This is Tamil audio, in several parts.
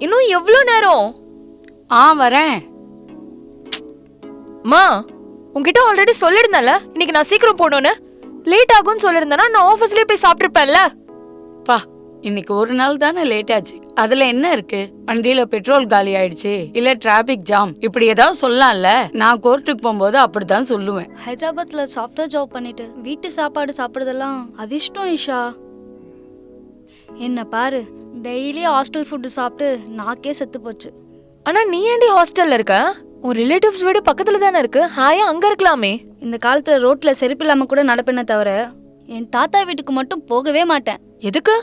இன்னும் எவ்வளவு நேரம்? வரேன். மா, உன்கிட்ட ஆல்ரெடி சொல்லிருந்தேன்ல இன்னைக்கு நான் சீக்கிரம் போகணும்னு. லேட் ஆகும்னு சொல்லிருந்தேன்னா நான் ஆபீஸ்லயே போய் சாப்பிட்டுருப்பேன்ல. பா, இன்னைக்கு ஒரு நாள் தானே லேட் ஆச்சு. அதுல என்ன இருக்கு? வண்டியில பெட்ரோல் காலி ஆயிடுச்சு, இல்ல டிராபிக் ஜாம், இப்படி ஏதாவது சொல்லலாம்ல. நான் கோர்ட்டுக்கு போகும்போது அப்படித்தான் சொல்லுவேன். ஹைதராபாத்ல சாஃப்ட்வேர் ஜாப் பண்ணிட்டு வீட்டு சாப்பாடு சாப்பிடுறதெல்லாம் அதிர்ஷ்டம் ஈஷா. என்ன பாரு, டெய்லி ஹாஸ்டல் ஃபுட்டு சாப்பிட்டு நாக்கே செத்து போச்சு. ஆனா நீ ஏன்டி ஹாஸ்டல்ல இருக்க? உன் ரிலேட்டிவ்ஸ் வீடு பக்கத்துல தானே இருக்கு, ஹாயா அங்க இருக்கலாமே. இந்த காலத்துல ரோட்ல செருப்பு இல்லாம கூட நடப்பேனே தவிர என் தாத்தா வீட்டுக்கு மட்டும் போகவே மாட்டேன். எதுக்கு?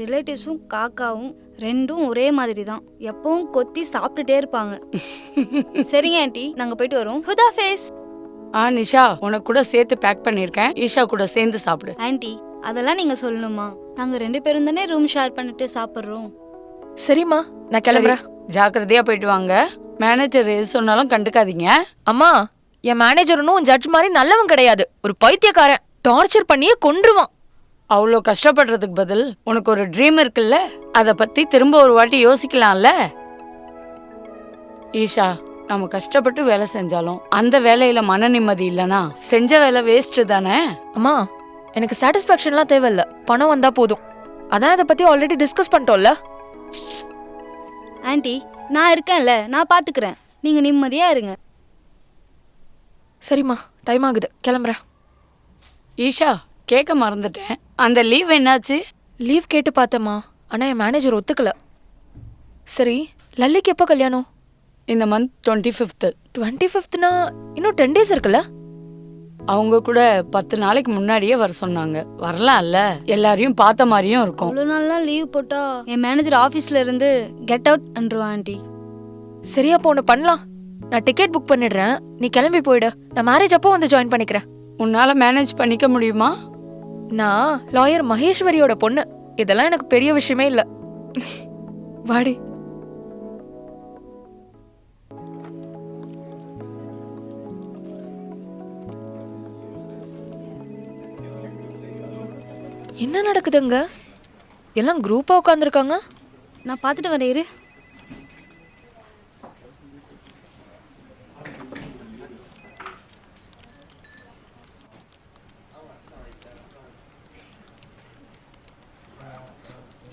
ரிலேட்டிவ்ஸும் காக்காவும் ரெண்டும் ஒரே மாதிரி தான், எப்பவும் கொத்தி சாப்பிட்டுட்டே இருப்பாங்க. சரிங்க ஆண்டி, நாங்க போயிட்டு வரோம். ஹுதா ஃபேஸ். நிஷா, உனக்கு கூட சேர்த்து பேக் பண்ணிருக்கேன். ஈஷா கூட சேர்ந்து சாப்பிடு. ஆண்டி, அதெல்லாம் நீங்க சொல்லணுமா? நாங்க 2 பேரும் தானே ரூம் ஷேர் பண்ணிட்டு சாப்பிடுறோம். சரிம்மா, நான் கிளம்புறேன். ஜாக்கிரதையா போயிட்டு வாங்க. மேனேஜர் எது சொன்னாலும் கண்டுக்காதீங்க. அம்மா, என் மேனேஜர் ஒன்னும் ஜட்ஜ் மாதிரி நல்லவன் கிடையாது. ஒரு பைத்தியக்காரன், டார்ச்சர் பண்ணியே கொன்றுவான். அவ்வளோ கஷ்டப்படுறதுக்கு பதில் உனக்கு ஒரு ட்ரீம் இருக்குல்ல, அதை பத்தி திரும்ப ஒரு வாட்டி யோசிக்கலாம்ல. ஈஷா, நம்ம கஷ்டப்பட்டு வேலை செஞ்சாலும் அந்த வேலையில மன நிம்மதி இல்லனா செஞ்ச வேலை வேஸ்ட் தானே. அம்மா, எனக்கு சாட்டிஸ்ஃபேக்ஷன்லாம் தேவையில்ல, பணம் வந்தா போதும். அதான் இதை பத்தி ஆல்ரெடி டிஸ்கஸ் பண்ணிட்டோம்ல. ஆண்டி, நான் இருக்கேன்ல, நான் பாத்துக்கிறேன். நீங்க நிம்மதியா இருங்க. சரிம்மா, டைம் ஆகுது, கிளம்புறேன். ஈஷா, கேட்க மறந்துட்டேன், அந்த லீவ் என்னாச்சு? லீவ் கேட்டு பார்த்தேம்மா, ஆனா என் மேனேஜர் ஒத்துக்கல. சரி, லல்லிக்கு எப்போ கல்யாணம்? இந்த மந்த் 25th. 25th இன்னும் 10 days இருக்குல்ல. அவங்க கூட 10 நாளைக்கு முன்னாடியே வர சொன்னாங்க. வரலாம்ல, எல்லாரையும் பார்த்த மாதிரியும் இருக்கும். அவ்வளோ நாள்லாம் லீவ் போட்டா என் மேனேஜர் ஆஃபீஸ்ல இருந்து கெட் அவுட் அன்றுவான் ஆண்டி. சரியா, அப்போ ஒன்று பண்ணலாம். நான் டிக்கெட் புக் பண்ணிடுறேன், நீ கிளம்பி போயிடு. நான் மேரேஜ் அப்போ வந்து ஜாயின் பண்ணிக்கிறேன். உன்னால மேனேஜ் பண்ணிக்க முடியுமா? நான் லாயர் மகேஸ்வரியோட பொண்ணு, இதெல்லாம் எனக்கு பெரிய விஷயமே இல்லை. வாடி. என்ன நடக்குதுங்க? எல்லாம் குரூப்பா உட்காந்துருக்காங்க. நான் பார்த்துட்டு வரேன் இரு.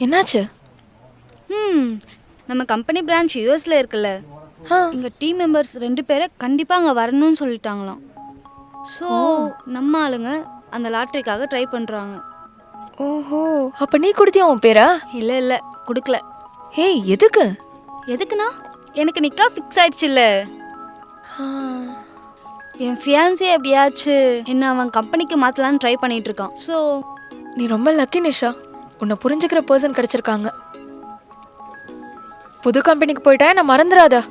என்னாச்சு? நம்ம கம்பெனி பிரான்ச் யூஎஸ்ல இருக்குல்ல, எங்க டீம் மெம்பர்ஸ் 2 பேரை கண்டிப்பா அங்க வரணும்னு சொல்லிட்டாங்களாம். ஸோ நம்ம ஆளுங்க அந்த லாட்ரிக்காக ட்ரை பண்றாங்க. ஓஹோ, அப்ப நீ கொடுத்தியா உன் பேரா? இல்ல இல்ல, கொடுக்கல. ஏய், எதுக்கு? எதுக்குண்ணா, எனக்கு நிக்கா ஃபிக்ஸ் ஆயிடுச்சுல்ல. என் ஃபியான்ஸே எப்படியாச்சு என்ன அவன் கம்பெனிக்கு மாத்தலான்னு ட்ரை பண்ணிட்டு இருக்கான். ஸோ நீ ரொம்ப லக்கி நிஷா, உன்னை புரிஞ்சுக்கிற பர்சன் கிடைச்சிருக்காங்க. புது கம்பெனிக்கு போயிட்டா நான் மறந்துடாதா.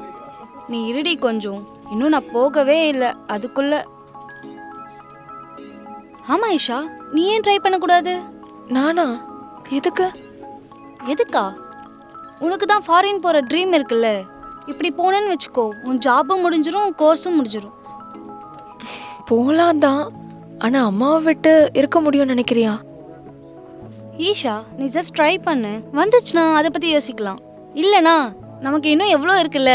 நீ இருடி கொஞ்சம், இன்னும் நான் போகவே இல்லை அதுக்குள்ள. ஆமா ஈஷா, நீ ஏன் ட்ரை பண்ணக்கூடாது? நானா? எதுக்கு? எதுக்கா? உனக்கு தான் ஃபாரின் போற ட்ரீம் இருக்குல்ல, இப்படி போனேன்னு வச்சுக்கோ, உன் ஜாபும் முடிஞ்சிரும், கோர்ஸும் முடிஞ்சிரும். போலாம் தான், ஆனா அம்மாவை விட்டு இருக்க முடியும்னு நினைக்கிறியா? ஈஷா, நீ ஜஸ்ட் ட்ரை பண்ணு, வந்துச்சுன்னா அதை பத்தி யோசிக்கலாம். இல்லனா நமக்கு இன்னும் எவ்வளோ இருக்குல்ல.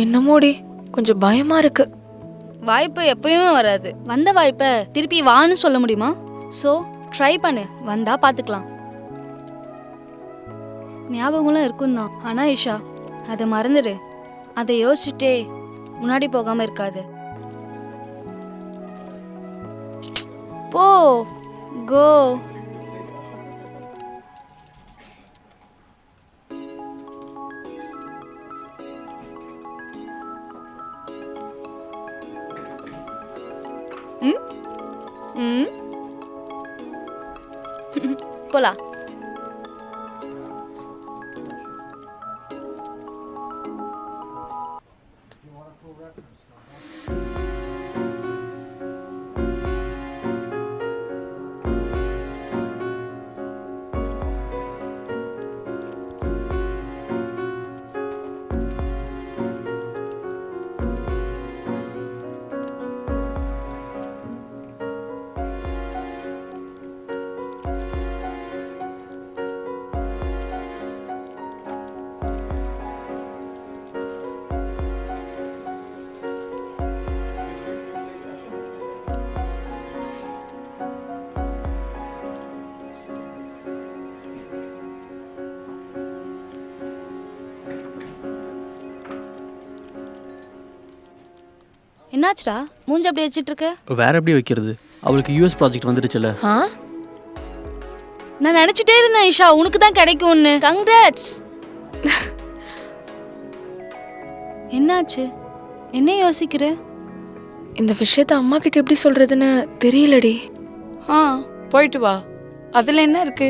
என்னமோடி, கொஞ்சம் பயமா இருக்கு. வாய்ப்பு எப்பயுமே வராது, வந்த வாய்ப்பை திருப்பி வான்னு சொல்ல முடியுமா? ஸோ ட்ரை பண்ணு, வந்தா பார்த்துக்கலாம். ஞாபகம்லாம் இருக்கும் தான், ஆனா ஈஷா அதை மறந்துடு. அதை யோசிச்சுட்டே முன்னாடி போகாம இருக்காது. போ, கோ. போலாம். என்னாச்சுடா மூஞ்சி அப்படி வச்சிட்டு இருக்க? வேற எப்படி வைக்கிறது, அவளுக்கு யூஎஸ் ப்ராஜெக்ட் வந்துடுச்சுல. ஆ நான் நினைச்சிட்டே இருந்தேன் ஈஷா உனக்கு தான் கிடைக்கும்னு. கங்க்ராட்ஸ். என்னாச்சு, என்ன யோசிக்கிற? இந்த விஷயத்த அம்மா கிட்ட எப்படி சொல்றதுன்னு தெரியலடி. ஆ போயிட்டு வா, அதுல என்ன இருக்கு?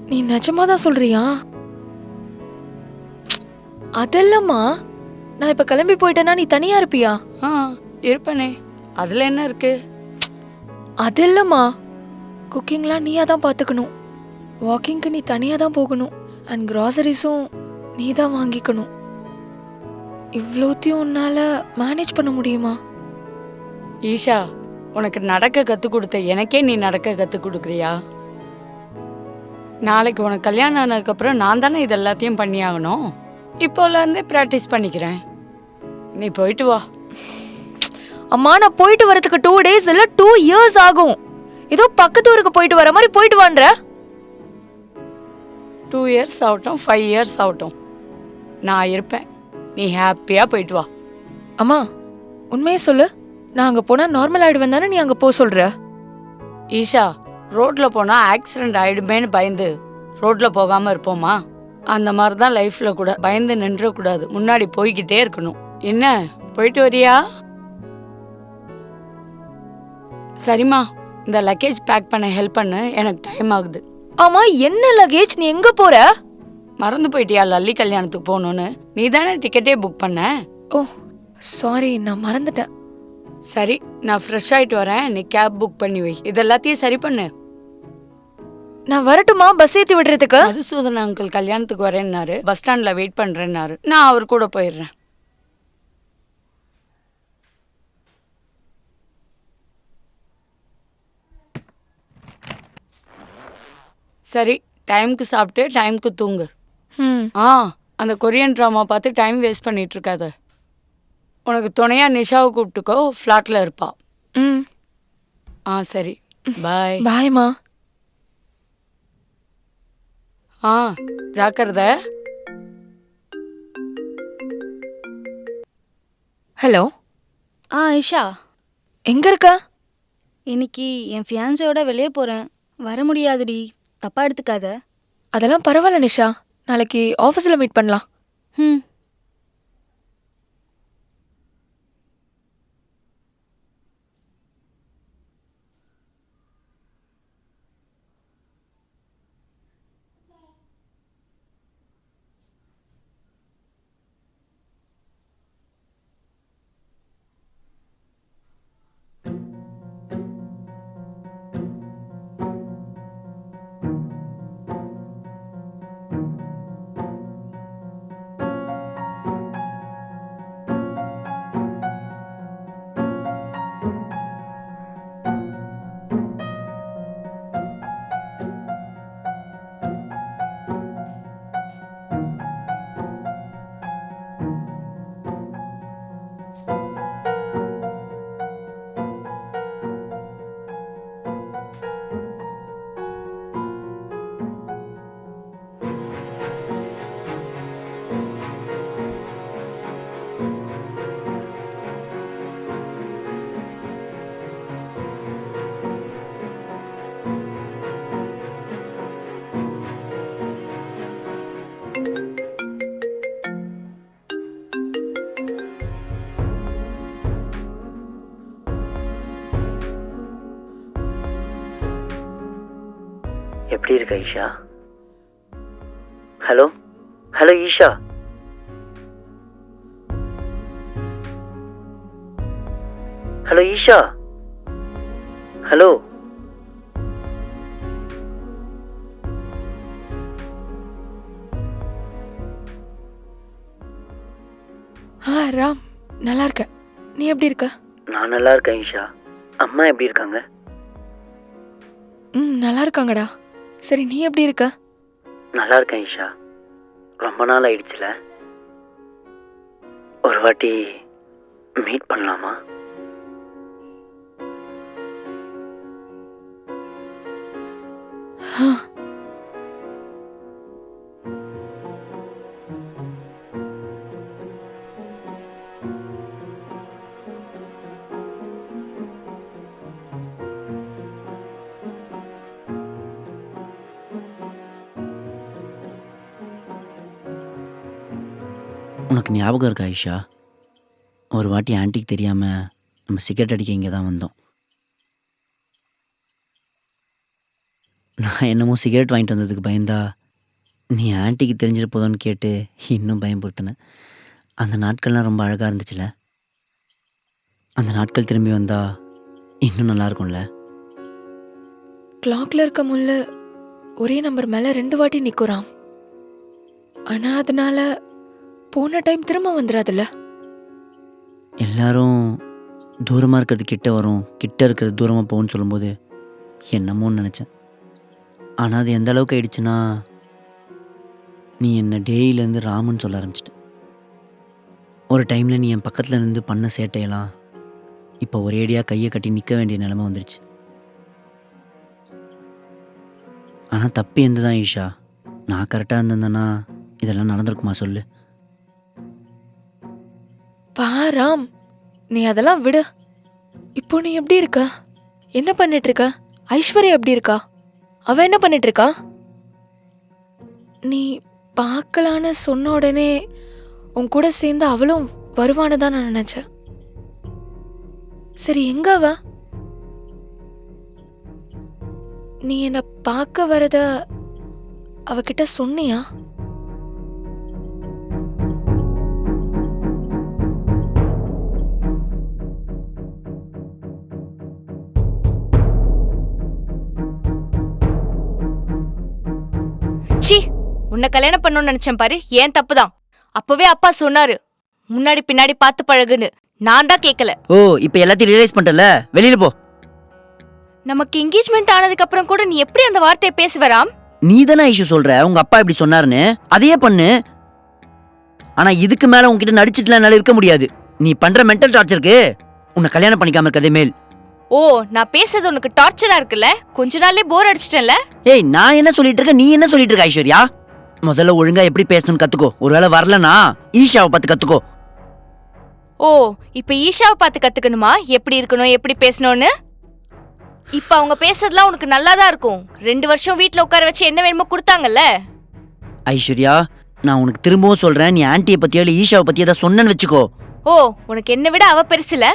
நீ நிஜமா தான் சொல்றியா? அதெல்லாமா, நான் இப்ப கிளம்பி போயிட்டேன்னா நீ தனியா இருப்பியா? ஆ இருப்பனே, அதுல என்ன இருக்கு? அதெல்லாமா, குக்கிங்லாம் நீயா தான் பாத்துக்கணும், வாக்கிங்க்கு நீ தனியா தான் போகணும், அண்ட் கிராசரிஸும் நீ தான் வாங்கிக்கணும். இவ்வளோத்தையும் உன்னால மேனேஜ் பண்ண முடியுமா? ஈஷா, உனக்கு நடக்க கத்து கொடுத்த எனக்கே நீ நடக்க கத்து கொடுக்குறியா? நாளைக்கு உனக்கு கல்யாணம் ஆனதுக்கப்புறம் நான் தானே இது எல்லாத்தையும் பண்ணி ஆகணும். இப்போல இருந்தே ப்ராக்டிஸ் பண்ணிக்கிறேன். நீ போயிட்டு வா. அம்மா, நான் போயிட்டு வரதுக்கு 2 days இல்ல 2 years ஆகும். ஏதோ பக்கத்து ஊருக்கு போயிட்டு வர மாதிரி போயிட்டு வான்ற. 2 years ஆகட்டும், 5 years ஆகட்டும், நான் இருப்பேன். நீ ஹாப்பியா போயிட்டு வா. அம்மா, உண்மையே சொல்லு, நான் அங்க போனா நார்மல் ஆயிடுவேன் தானே நீ அங்க போ சொல்ற? ஈஷா, ரோட்ல போனா ஆக்சிடென்ட் ஆயிடுமேன்னு பயந்து ரோட்ல போகாம இருப்போமா? அந்த மாதிரி தான் லைஃப்ல கூட பயந்து நின்றக்கூடாது, முன்னாடி போய்கிட்டே இருக்கணும். என்ன, போயிட்டு வரியா? சரிம்மா, இந்த லக்கேஜ் பேக் பண்ண ஹெல்ப் பண்ணு, எனக்கு டைம் ஆகுது. ஆமா, என்ன லக்கேஜ்? நீ எங்க போற? மறந்து போயிட்டியா லல்லி கல்யாணத்துக்கு போகணும்னு? நீ தானே டிக்கெட்டே புக் பண்ண. ஓ சாரி, நான் மறந்துட்டேன். சரி, நான் ஃப்ரெஷ் ஆயிட்டு வரேன், நீ கேப் புக் பண்ணி வை. இதெல்லாத்தையும் சரி பண்ணு. நான் வரட்டுமா பஸ் ஏத்தி விடுறதுக்கு? மதுசூதன் அங்கிள் கல்யாணத்துக்கு வரேன்னாரு, பஸ் ஸ்டாண்ட்ல வெயிட் பண்றேன்னாரு. நான் அவர் கூட போயிடுறேன். சரி, டைமுக்கு சாப்பிட்டு டைமுக்கு தூங்கு. அந்த கொரியன் ட்ராமா பார்த்து டைம் வேஸ்ட் பண்ணிட்டு இருக்காத. உனக்கு துணையா நிஷாவை கூப்பிட்டுக்கோ, ஃப்ளாட்ல இருப்பா. ம் சரி, பாய். பாய்மா. ஜாக்கிரதை. ஹலோ. ஈஷா, எங்க இருக்க? இன்னைக்கு என் ஃபியான்ஸோட வெளியே போறேன், வர முடியாதுடி, தப்பா எடுத்துக்காத. அதெல்லாம் பரவாயில்ல நிஷா, நாளைக்கு ஆஃபீஸில் மீட் பண்ணலாம். ம். எப்படி இருக்க Isha? Hello hello Isha. Hello Isha. Hello. Ram, நல்லா இருக்க. நீ எப்படி இருக்க? நான் நல்லா இருக்கேன் ஈஷா. அம்மா எப்படி இருக்காங்க? நல்லா இருக்காங்கடா. சரி, நீ எப்படி இருக்க? நல்லா இருக்கேன் ஈஷா. ரொம்ப நாள் ஆயிடுச்சுல, ஒரு வாட்டி மீட் பண்ணலாமா? உனக்கு ஞாபகம் இருக்கா ஐஷா? ஒரு வாட்டி ஆன்ட்டிக்கு தெரியாமல் நம்ம சிகரெட் அடிக்க இங்கே தான் வந்தோம். நான் என்னமோ சிகரெட் வாங்கிட்டு வந்ததுக்கு பயந்தா நீ ஆன்ட்டிக்கு தெரிஞ்சிட்டு போதோன்னு கேட்டு இன்னும் பயம்படுத்தினேன். அந்த நாட்கள்லாம் ரொம்ப அழகாக இருந்துச்சுல. அந்த நாட்கள் திரும்பி வந்தா இன்னும் நல்லா இருக்கும்ல. கிளாக்ல இருக்க முள்ள ஒரே நம்பர் மேல 2 வாட்டி நிக்குறான். ஆனா அதனால போன டைம் திரும்ப வந்துடாதுல்ல. எல்லாரும் தூரமாக இருக்கிறது கிட்ட வரும், கிட்ட இருக்கிறது தூரமாக போகும்னு சொல்லும்போது என்னமோன்னு நினச்சேன். ஆனால் அது எந்த அளவுக்கு ஆயிடுச்சுன்னா நீ என்னை டேயிலேருந்து ராமுன்னு சொல்ல ஆரம்பிச்சிட்ட. ஒரு டைமில் நீ என் பக்கத்தில் இருந்து பண்ண சேட்டையெல்லாம் இப்போ ஒரேடியாக கையை கட்டி நிற்க வேண்டிய நிலைமை வந்துருச்சு. ஆனால் தப்பு எந்த தான் ஈஷா? நான் கரெக்டாக இருந்திருந்தேன்னா இதெல்லாம் நடந்திருக்குமா சொல்லு? பாராம், நீ அதெல்லாம் விடு. இப்போ நீ எப்படி இருக்க? என்ன பண்ணிட்டு இருக்க? ஐஸ்வர்யா எப்படி இருக்கா? அவ என்ன பண்ணிட்டு இருக்கா? நீ பார்க்கலான்னு சொன்ன உடனே உன் கூட சேர்ந்து அவளும் வருவான்னு தான் நான் நினைச்சேன். சரி, எங்க அவ? நீ என்ன பார்க்க வரத அவகிட்ட சொன்னியா? சி, உன்னை கல்யாணம் பண்ணணும்னு நினைச்சேன் பாரு, ஏன் தப்புதான். அப்பவே அப்பா சொன்னாரு முன்னாடி பின்னாடி பார்த்து பழகுன்னு. நான் தான் கேட்கல. ஓ, இப்போ எல்லாத்தையும் ரியலைஸ் பண்ணிட்டல, வெளியில போ. நமக்கு என்கேஜ்மெண்ட் ஆனதுக்கு அப்புறம் கூட நீ எப்படி அந்த வார்த்தையை பேசுவராம்? நீ தானே ஐஷு சொல்ற உங்க அப்பா இப்படி சொன்னாருன்னு, அதையே பண்ணு. ஆனா இதுக்கு மேல உன்கிட்ட நடிச்சிட்டுலாம் என்னால இருக்க முடியாது. நீ பண்ற மென்டல் டார்ச்சருக்கு உன்னை கல்யாணம் பண்ணிக்காம இருக்கிறதே மேல். ஓ, நான் பேசுறது உனக்கு டார்ச்சரா இருக்குல்ல? கொஞ்ச நாள்லயே போர் அடிச்சிட்டேன்ல. ஏய், நான் என்ன சொல்லிட்டு இருக்க, நீ என்ன சொல்லிட்டு இருக்க ஐஸ்வர்யா? முதல்ல ஒழுங்கா எப்படி பேசணும்னு கத்துக்கோ. ஒருவேளை வரலனா ஈஷாவை பார்த்து கத்துக்கோ. ஓ, இப்ப ஈஷாவை பார்த்து கத்துக்கணுமா எப்படி இருக்கணும், எப்படி பேசணும்னு? இப்ப அவங்க பேசுறதுலாம் உனக்கு நல்லாதான் இருக்கும். 2 வருஷம் வீட்ல உட்கார வச்சு என்ன வேணுமோ கொடுத்தாங்கல்ல. ஐஸ்வர்யா, நான் உனக்கு திரும்பவும் சொல்றேன், நீ ஆன்ட்டியை பத்தியோ இல்ல ஈஷாவை பத்தியோ ஏதாவது சொன்னேன்னு வச்சுக்கோ. ஓ, உனக்கு என்ன விட அவ பெருசுல.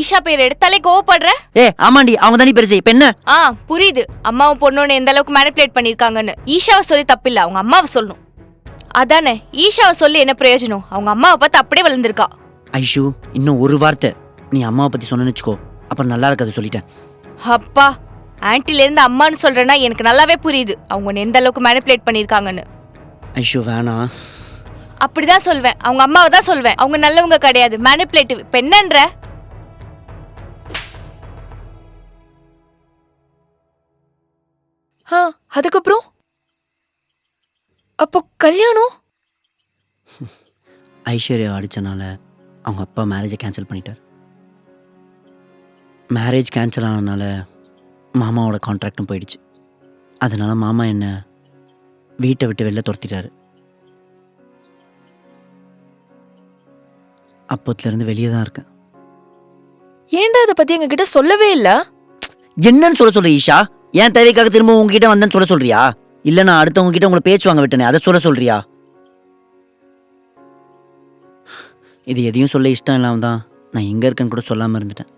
ஈஷா பேர் எடுத்தாலே கோவப்படுற. ஆமாண்டி, அவங்க தானே பெருசு. இப்ப என்ன? புரியுது, அம்மாவும் பொண்ணோன்னு எந்த அளவுக்கு மேனிபுலேட் பண்ணிருக்காங்கன்னு. ஈஷாவை சொல்லி தப்பில்ல, அவங்க அம்மாவை சொல்லணும். அதானே, ஈஷாவை சொல்லி என்ன பிரயோஜனம்? அவங்க அம்மாவை பார்த்து அப்படியே வளர்ந்துருக்கா. ஐஷு, இன்னும் ஒரு வார்த்தை நீ அம்மாவை பத்தி சொன்னு வச்சுக்கோ, அப்புறம் நல்லா இருக்காது சொல்லிட்டேன். அப்பா, ஆன்ட்டில இருந்து அம்மான்னு சொல்றேன்னா எனக்கு நல்லாவே புரியுது அவங்க எந்த அளவுக்கு மேனிபுலேட் பண்ணிருக்காங்கன்னு. ஐஷு வேணாம். அப்படிதான் சொல்வேன், அவங்க அம்மாவை தான் சொல்வேன். அவங்க நல்லவங்க கிடையாது, மேனிபுலேட்டிவ். இப்ப என்னன்ற? அதுக்கப்புறம் அப்போ கல்யாணம்? ஐஸ்வர்யா அடிச்சனால அவங்க அப்பா மேரேஜை கேன்சல் பண்ணிட்டார். மேரேஜ் கேன்சல் ஆனதுனால மாமாவோட கான்ட்ராக்டும் போயிடுச்சு. அதனால மாமா என்ன வீட்டை விட்டு வெளில துரத்திட்டாரு. அப்போத்துலேருந்து வெளியே தான் இருக்கேன். ஏன்டா அதை பத்தி எங்ககிட்ட சொல்லவே இல்ல? என்னன்னு சொல்ற ஈஷா? ஏன் தேவைக்காக திரும்ப உங்ககிட்ட வந்தேன்னு சொல்ல சொல்றியா? இல்லை நான் அடுத்தவங்க கிட்ட உங்களை பேச்சு வாங்க விட்டனே, அதை சொல்ல சொல்றியா? இது எதையும் சொல்ல இஷ்டம் இல்லாம தான் நான் எங்கே இருக்கேன்னு கூட சொல்லாமல் இருந்துட்டேன்.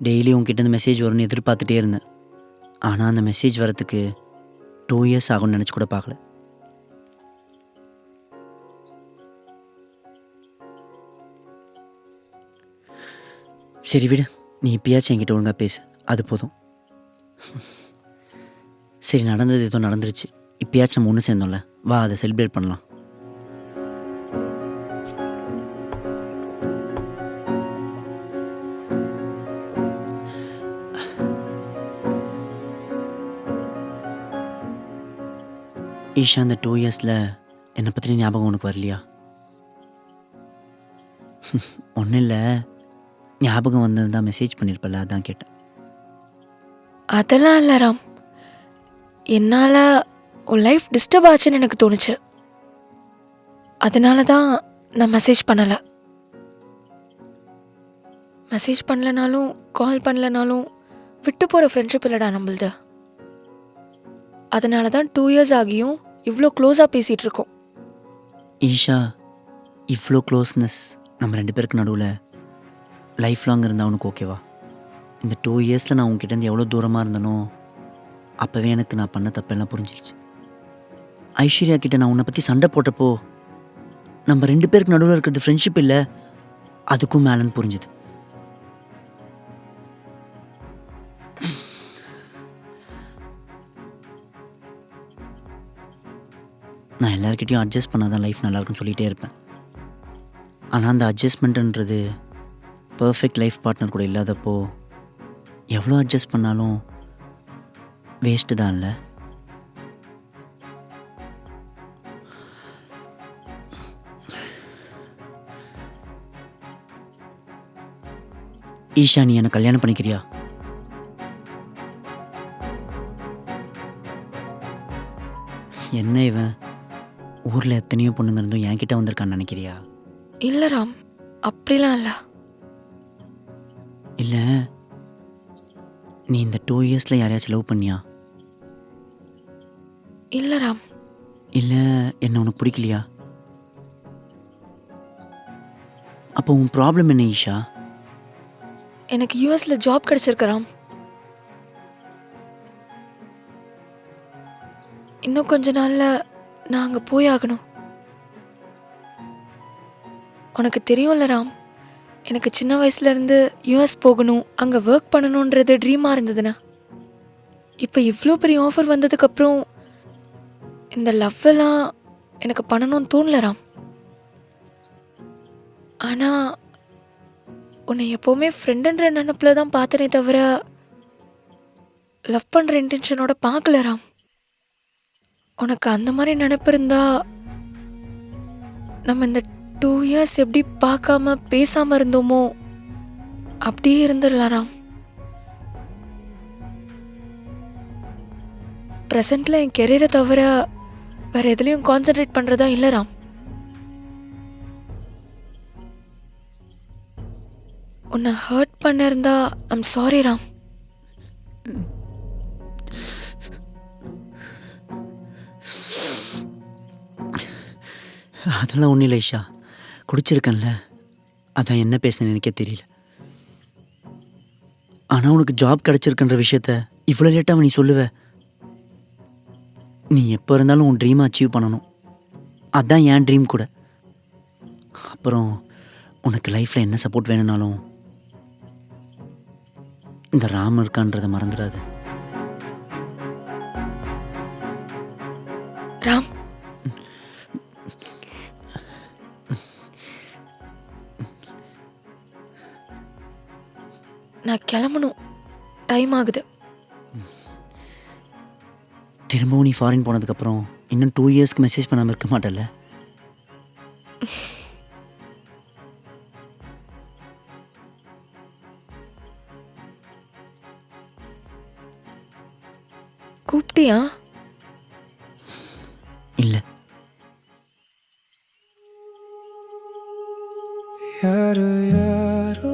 டெய்லி உங்ககிட்ட இந்த மெசேஜ் வரும்னு எதிர்பார்த்துட்டே இருந்தேன். ஆனால் அந்த மெசேஜ் வரத்துக்கு 2 இயர்ஸ் ஆகும்னு நினச்சி கூட பார்க்கல. சரி விடு, நீ இப்பயாச்சும் என்கிட்ட ஒழுங்காக பேசு, அது போதும். சரி, நடந்தது ஏதோ நடந்துருச்சு. இப்பயாச்சும் நம்ம ஒன்று சேர்ந்தோம்ல, வா அதை செலிப்ரேட் பண்ணலாம். ஈஷா, அந்த 2 இயர்ஸில் என்னை பற்றி ஞாபகம் உனக்கு வரலையா? ஒன்றும் இல்லை, ஞாபகம் வந்தது தான் மெசேஜ் பண்ணியிருப்பல, அதான் கேட்டேன். அதெல்லாம் இல்லை ராம், என்னால் உன் லைஃப் டிஸ்டர்ப் ஆச்சுன்னு எனக்கு தோணுச்சு. அதனால தான் நான் மெசேஜ் பண்ணலை. மெசேஜ் பண்ணலனாலும் கால் பண்ணலனாலும் விட்டு போகிற ஃப்ரெண்ட்ஷிப் இல்லைடா நம்மளது. அதனால தான் 2 இயர்ஸ் ஆகியும் இவ்வளோ க்ளோஸாக பேசிகிட்டு இருக்கோம். ஈஷா, இவ்வளோ க்ளோஸ்னஸ் நம்ம 2 பேருக்கு நடுவில் லைஃப் லாங் இருந்தால் உனக்கு ஓகேவா? இந்த 2 இயர்ஸில் நான் உங்ககிட்டேருந்து எவ்வளோ தூரமாக இருந்தனோ அப்போவே எனக்கு நான் பண்ண தப்பெல்லாம் புரிஞ்சிருச்சு. ஐஸ்வர்யா கிட்ட நான் உன்னை பற்றி சண்டை போட்டப்போ நம்ம 2 பேருக்கு நடுவில் இருக்கிறது ஃப்ரெண்ட்ஷிப் இல்லை, அதுக்கும் மேலன்னு புரிஞ்சுது. நான் எல்லாருக்கிட்டையும் அட்ஜஸ்ட் பண்ணாதான் லைஃப் நல்லாயிருக்குன்னு சொல்லிகிட்டே இருப்பேன். ஆனால் அந்த அட்ஜஸ்ட்மெண்ட்டுன்றது பர்ஃபெக்ட் லைஃப் பார்ட்னர் கூட இல்லாதப்போ எவ்வளோ அட்ஜஸ்ட் பண்ணாலும் வேஸ்ட்டு தான் இல்லை? ஈஷா, நீ என்னை கல்யாணம் பண்ணிக்கிறியா? என்ன இவன் ஊரில் எத்தனையோ பொண்ணுங்க இருந்தும் என்கிட்ட வந்திருக்கான்னு நினைக்கிறியா? இல்ல ராம், அப்படிலாம் இல்ல. இல்லை, நீ இந்த 2 இயர்ஸில் யாரையாச்சும் லவ் பண்ணியா? இல்ல ராம். இல்லை, என்ன உனக்கு பிடிக்கலையா? அப்போ உன் ப்ராப்ளம் என்ன ஈஷா? எனக்கு யூஎஸ்ல ஜாப் கிடைச்சிருக்கு ராம். இன்னும் கொஞ்ச நாள்ல நான் அங்க போய் ஆகணும். உனக்கு தெரியும்ல ராம், எனக்கு சின்ன வயசுல இருந்து யூஎஸ் போகணும், அங்க ஒர்க் பண்ணணும்ன்றது ட்ரீமா இருந்ததுன்னா, இப்போ இவ்வளோ பெரிய ஆஃபர் வந்ததுக்கு அப்புறம் இந்த லவ் எல்லாம் எனக்கு பண்ணணும்னு தோணல ராம். ஆனா உன்னை எப்போவுமே ஃப்ரெண்டுன்ற நினப்பில் தான் பார்த்தனே தவிர லவ் பண்ணுற இன்டென்ஷனோட பார்க்கல ராம். உனக்கு அந்த மாதிரி நினப்பு இருந்தா நம்ம இந்த 2 இயர்ஸ் எப்படி பார்க்காம பேசாமல் இருந்தோமோ அப்படியே இருந்துடலாம் ராம். ப்ரெசண்ட்டில் என் கெரியரை தவிர வேற எதுலேயும் கான்சென்ட்ரேட் பண்ணுறதா இல்லை ராம். உன்னை ஹர்ட் பண்ணிருந்தா ஐம் சாரி ராம். அதெல்லாம் ஒன்றும் இல்லை ஈஷா, குடிச்சிருக்கேன்ல, அதான் என்ன பேசினேன்னு எனக்கே தெரியல. ஆனால் உனக்கு ஜாப் கிடச்சிருக்குன்ற விஷயத்த இவ்வளோ லேட்டாக நீ சொல்லுவ. நீ எப்போ இருந்தாலும் உன் ட்ரீமை அச்சீவ் பண்ணணும், அதுதான் என் ட்ரீம் கூட. அப்புறம் உனக்கு லைஃப்பில் என்ன சப்போர்ட் வேணும்னாலும் இந்த ராம் இருக்கான்றதை மறந்துடாத. ராம், நான் கிளம்பணும், டைம் ஆகுது. திரும்பவும் நீ ஃபாரின் போனதுக்கப்புறம் இன்னும் 2 இயர்ஸ்க்கு மெசேஜ் பண்ணாமல் இருக்க மாட்டல்ல? கூப்பிட்டியா? இல்லை. யாரோ யாரோ